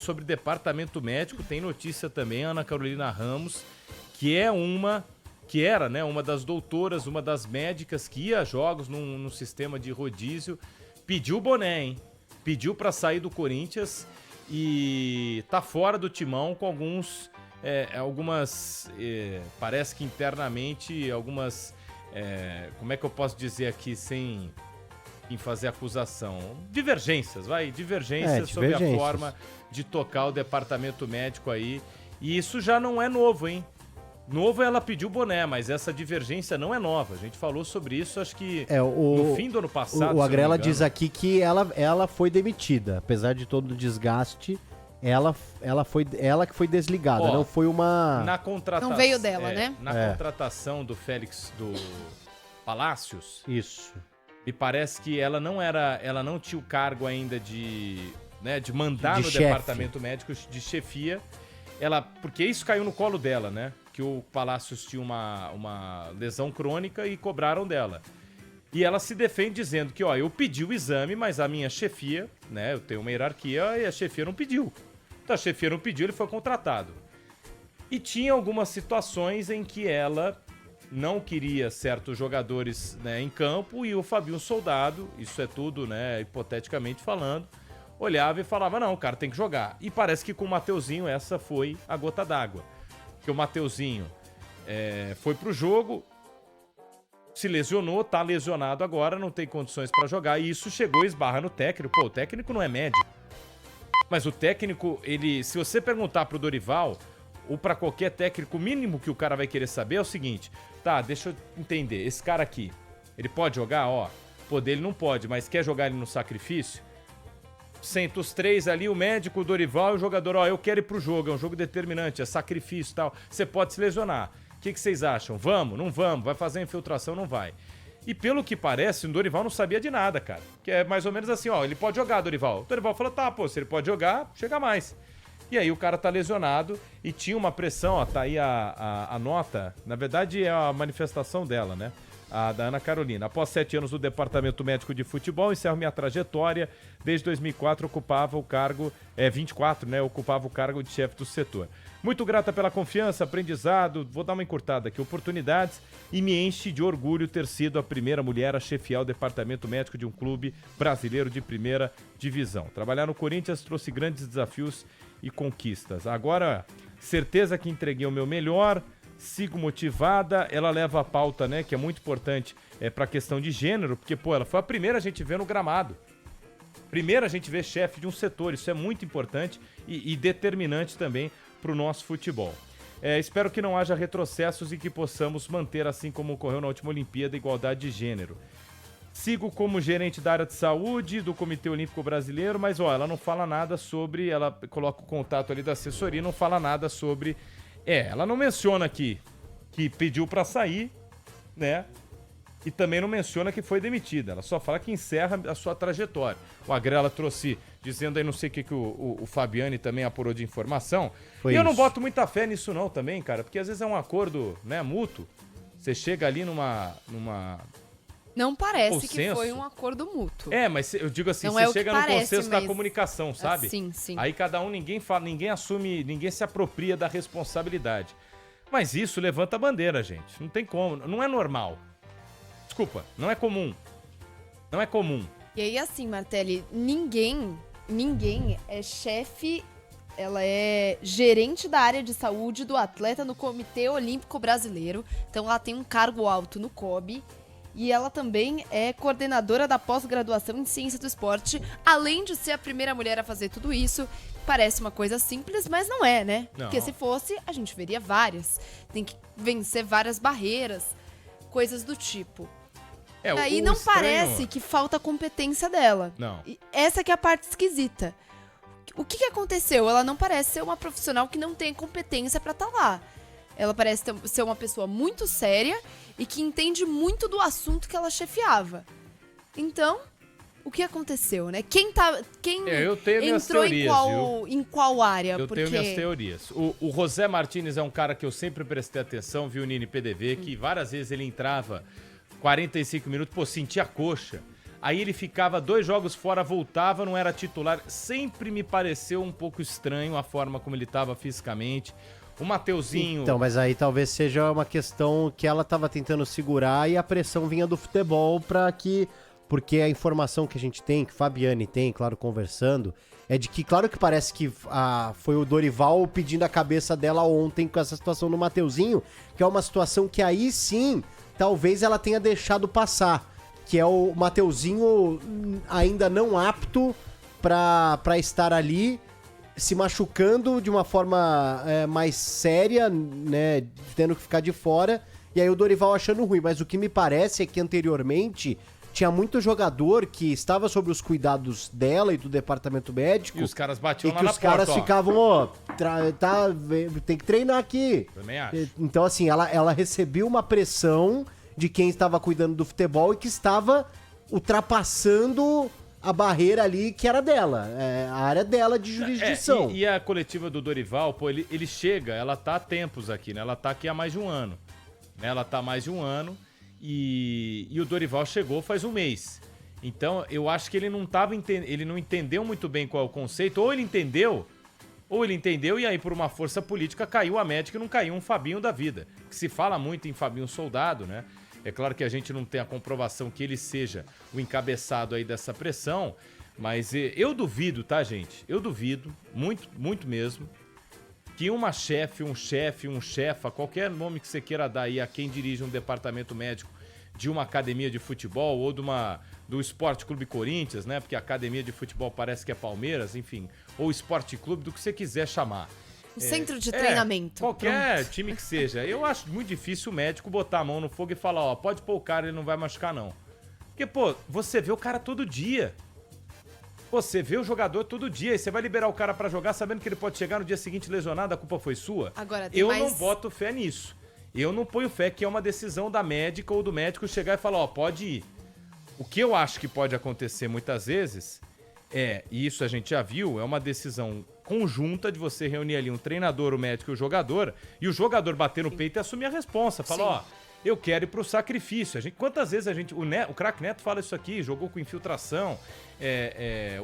sobre departamento médico, tem notícia também, Ana Carolina Ramos, que era, né, uma das doutoras, uma das médicas que ia a jogos num sistema de rodízio, pediu o boné, hein? Pediu pra sair do Corinthians e tá fora do timão com algumas, parece que internamente, algumas, como é que eu posso dizer aqui sem fazer acusação? Divergências sobre a forma de tocar o departamento médico aí. E isso já não é novo, hein? Novo ela pediu boné, mas essa divergência não é nova. A gente falou sobre isso, acho que no fim do ano passado. O Agrela diz aqui que ela foi demitida, apesar de todo o desgaste. Ela que foi desligada, não foi uma... Na contratação, não veio dela, né? Na contratação do Félix do Palácios. Isso. Me parece que ela não tinha o cargo ainda de mandar no chefe. Departamento médico, de chefia. Porque isso caiu no colo dela, né? Que o Palácios tinha uma lesão crônica e cobraram dela. E ela se defende dizendo que, eu pedi o exame, mas a minha chefia, né? Eu tenho uma hierarquia e a chefia não pediu. Então a chefia não pediu, ele foi contratado. E tinha algumas situações em que ela não queria certos jogadores, né, em campo, e o Fabinho Soldado, isso é tudo, né, hipoteticamente falando, olhava e falava, não, o cara tem que jogar. E parece que com o Mateuzinho essa foi a gota d'água. Porque o Mateuzinho foi pro jogo, se lesionou, tá lesionado agora, não tem condições pra jogar, e isso chegou e esbarra no técnico. Pô, o técnico não é médico. Mas o técnico, se você perguntar pro Dorival, ou pra qualquer técnico, o mínimo que o cara vai querer saber é o seguinte: tá, deixa eu entender, esse cara aqui, ele pode jogar? Pô, dele não pode, mas quer jogar ele no sacrifício? Senta os três ali, o médico, o Dorival e o jogador, eu quero ir pro jogo, é um jogo determinante, é sacrifício e tal, você pode se lesionar. O que vocês acham? Vamos? Não vamos? Vai fazer a infiltração? Não vai. E pelo que parece, o Dorival não sabia de nada, cara. Que é mais ou menos assim, ele pode jogar, Dorival. O Dorival falou, tá, pô, se ele pode jogar, chega mais. E aí o cara tá lesionado e tinha uma pressão, tá aí a nota, na verdade é a manifestação dela, né? A da Ana Carolina. Após 7 anos no Departamento Médico de Futebol, encerro minha trajetória. Desde 2004 ocupava o cargo, 24, né? Ocupava o cargo de chefe do setor. Muito grata pela confiança, aprendizado, vou dar uma encurtada aqui, oportunidades, e me enche de orgulho ter sido a primeira mulher a chefiar o departamento médico de um clube brasileiro de primeira divisão. Trabalhar no Corinthians trouxe grandes desafios e conquistas. Agora, certeza que entreguei o meu melhor, sigo motivada, ela leva a pauta, né, que é muito importante para a questão de gênero, porque, ela foi a primeira a gente ver no gramado. Primeiro a gente vê chefe de um setor, isso é muito importante e determinante também para o nosso futebol. Espero que não haja retrocessos e que possamos manter, assim como ocorreu na última Olimpíada, a igualdade de gênero. Sigo como gerente da área de saúde do Comitê Olímpico Brasileiro, mas ela não fala nada sobre, ela coloca o contato ali da assessoria, não fala nada sobre, ela não menciona aqui que pediu para sair, né? E também não menciona que foi demitida, ela só fala que encerra a sua trajetória. O Agrela trouxe, dizendo aí, não sei o que o Fabiani também apurou de informação. Foi e eu não isso. boto muita fé nisso não também, cara, porque às vezes é um acordo, né, mútuo. Você chega ali numa Não parece consenso. que foi um acordo mútuo. Mas eu digo assim, Não você é o chega que no parece, consenso da mas- comunicação, sabe? Sim, sim. Aí cada um, ninguém fala, ninguém assume, ninguém se apropria da responsabilidade. Mas isso levanta a bandeira, gente. Não tem como, não é normal. Desculpa, não é comum. Não é comum. E aí, assim, Martelli, ninguém é chefe, ela é gerente da área de saúde do atleta no Comitê Olímpico Brasileiro. Então, ela tem um cargo alto no COB. E ela também é coordenadora da pós-graduação em Ciência do Esporte. Além de ser a primeira mulher a fazer tudo isso, parece uma coisa simples, mas não é, né? Não. Porque se fosse, a gente veria várias. Tem que vencer várias barreiras, coisas do tipo. Aí o não estranho- parece que falta competência dela. Não. E essa que é a parte esquisita. O que aconteceu? Ela não parece ser uma profissional que não tem competência pra estar lá. Ela parece ser uma pessoa muito séria e que entende muito do assunto que ela chefiava. Então, o que aconteceu, né? Quem eu tenho minhas entrou teorias, em qual área? Eu tenho minhas teorias. O José Martínez é um cara que eu sempre prestei atenção, viu, Nini PDV, que várias vezes ele entrava 45 minutos, sentia a coxa. Aí ele ficava 2 jogos fora, voltava, não era titular. Sempre me pareceu um pouco estranho a forma como ele estava fisicamente. O Mateuzinho... Então, mas aí talvez seja uma questão que ela estava tentando segurar e a pressão vinha do futebol para que... Porque a informação que a gente tem, que Fabiane tem, claro, conversando, é de que, claro que parece que foi o Dorival pedindo a cabeça dela ontem com essa situação do Mateuzinho, que é uma situação que aí sim, talvez ela tenha deixado passar, que é o Mateuzinho ainda não apto para estar ali, se machucando de uma forma mais séria, né, tendo que ficar de fora, e aí o Dorival achando ruim. Mas o que me parece é que anteriormente tinha muito jogador que estava sob os cuidados dela e do departamento médico. E os caras batiam e lá que na os caras porta, ficavam, tem que treinar aqui. Também acho. Então, assim, ela recebeu uma pressão de quem estava cuidando do futebol e que estava ultrapassando a barreira ali que era dela, a área dela de jurisdição. E a coletiva do Dorival, pô, ele chega, ela tá há tempos aqui, né? Ela tá aqui há mais de um ano. Né? Ela tá há mais de um ano e o Dorival chegou faz um mês. Então, eu acho que ele não entendeu muito bem qual é o conceito, ou ele entendeu e aí por uma força política caiu a médica e não caiu um Fabinho da vida. Que se fala muito em Fabinho Soldado, né? É claro que a gente não tem a comprovação que ele seja o encabeçado aí dessa pressão, mas eu duvido, tá, gente? Eu duvido, muito, muito mesmo, que uma chefe, um chefa, qualquer nome que você queira dar aí a quem dirige um departamento médico de uma academia de futebol ou do Esporte Clube Corinthians, né? Porque a academia de futebol parece que é Palmeiras, enfim, ou Esporte Clube, do que você quiser chamar. O centro de treinamento. Qualquer time que seja. Eu acho muito difícil o médico botar a mão no fogo e falar, ó, pode pôr o cara, ele não vai machucar, não. Porque, pô, você vê o cara todo dia. Você vê o jogador todo dia e você vai liberar o cara pra jogar sabendo que ele pode chegar no dia seguinte lesionado, a culpa foi sua? Agora, eu não boto fé nisso. Eu não ponho fé que é uma decisão da médica ou do médico chegar e falar, ó, pode ir. O que eu acho que pode acontecer muitas vezes e isso a gente já viu, é uma decisão conjunta de você reunir ali um treinador, o médico e o jogador bater no peito e assumir a responsa. Falar, ó, eu quero ir pro sacrifício. Quantas vezes o craque Neto fala isso aqui, jogou com infiltração,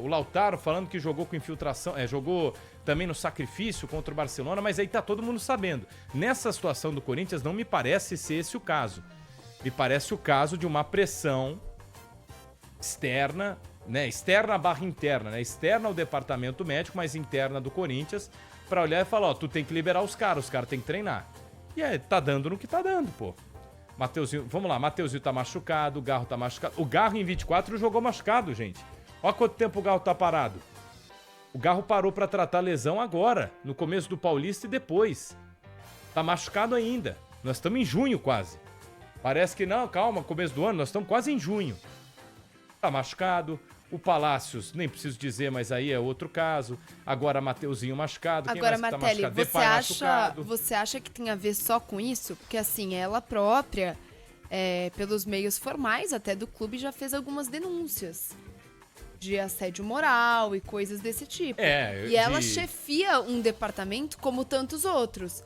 o Lautaro falando que jogou com infiltração, jogou também no sacrifício contra o Barcelona, mas aí tá todo mundo sabendo. Nessa situação do Corinthians não me parece ser esse o caso. Me parece o caso de uma pressão externa, né? Externa/interna, né? Externa ao departamento médico, mas interna do Corinthians, pra olhar e falar, ó, tu tem que liberar os caras têm que treinar. E aí, tá dando no que tá dando, pô. Mateuzinho, vamos lá, Mateuzinho tá machucado, o Garro tá machucado. O Garro em 24 jogou machucado, gente. Olha quanto tempo o Garro tá parado. O Garro parou pra tratar a lesão agora, no começo do Paulista e depois. Tá machucado ainda. Nós estamos em junho quase. Parece que não, calma, começo do ano, nós estamos quase em junho. Tá machucado. O Palácios, nem preciso dizer, mas aí é outro caso. Agora Mateuzinho machucado. Agora, Martelli, você acha que tem a ver só com isso? Porque assim, ela própria, pelos meios formais até do clube, já fez algumas denúncias de assédio moral e coisas desse tipo. Ela chefia um departamento como tantos outros.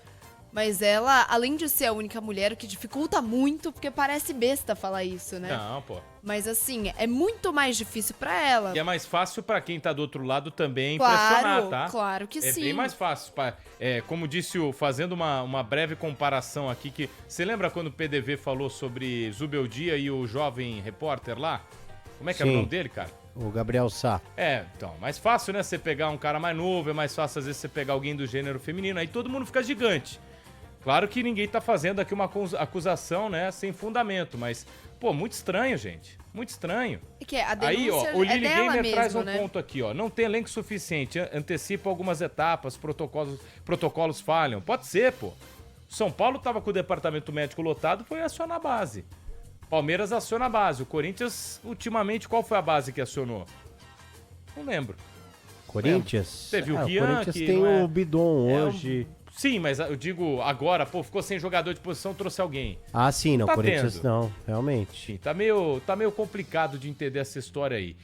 Mas ela, além de ser a única mulher, o que dificulta muito, porque parece besta falar isso, né? Não, pô. Mas assim, é muito mais difícil pra ela. E é mais fácil pra quem tá do outro lado também pressionar, tá? Claro que sim. É bem mais fácil. Como disse fazendo uma breve comparação aqui, que você lembra quando o PDV falou sobre Zubeldia e o jovem repórter lá? Como é que era o nome dele, cara? O Gabriel Sá. Então, mais fácil, né? Você pegar um cara mais novo, é mais fácil às vezes você pegar alguém do gênero feminino, aí todo mundo fica gigante. Claro que ninguém tá fazendo aqui uma acusação, né, sem fundamento, mas, pô, muito estranho, gente. Muito estranho. E que a denúncia aí, ó, o Lili Gamer mesmo, traz um né? ponto aqui, ó. Não tem elenco suficiente, antecipa algumas etapas, protocolos falham. Pode ser, pô. São Paulo tava com o departamento médico lotado, foi acionar a base. Palmeiras aciona a base. O Corinthians, ultimamente, qual foi a base que acionou? Não lembro. Corinthians? Teve o Rian, o Corinthians que tem não o Bidon hoje. Sim, mas eu digo agora, pô, ficou sem jogador de posição, trouxe alguém. Ah, sim, não, Tá Corinthians tendo. não, realmente. Tá meio complicado de entender essa história aí.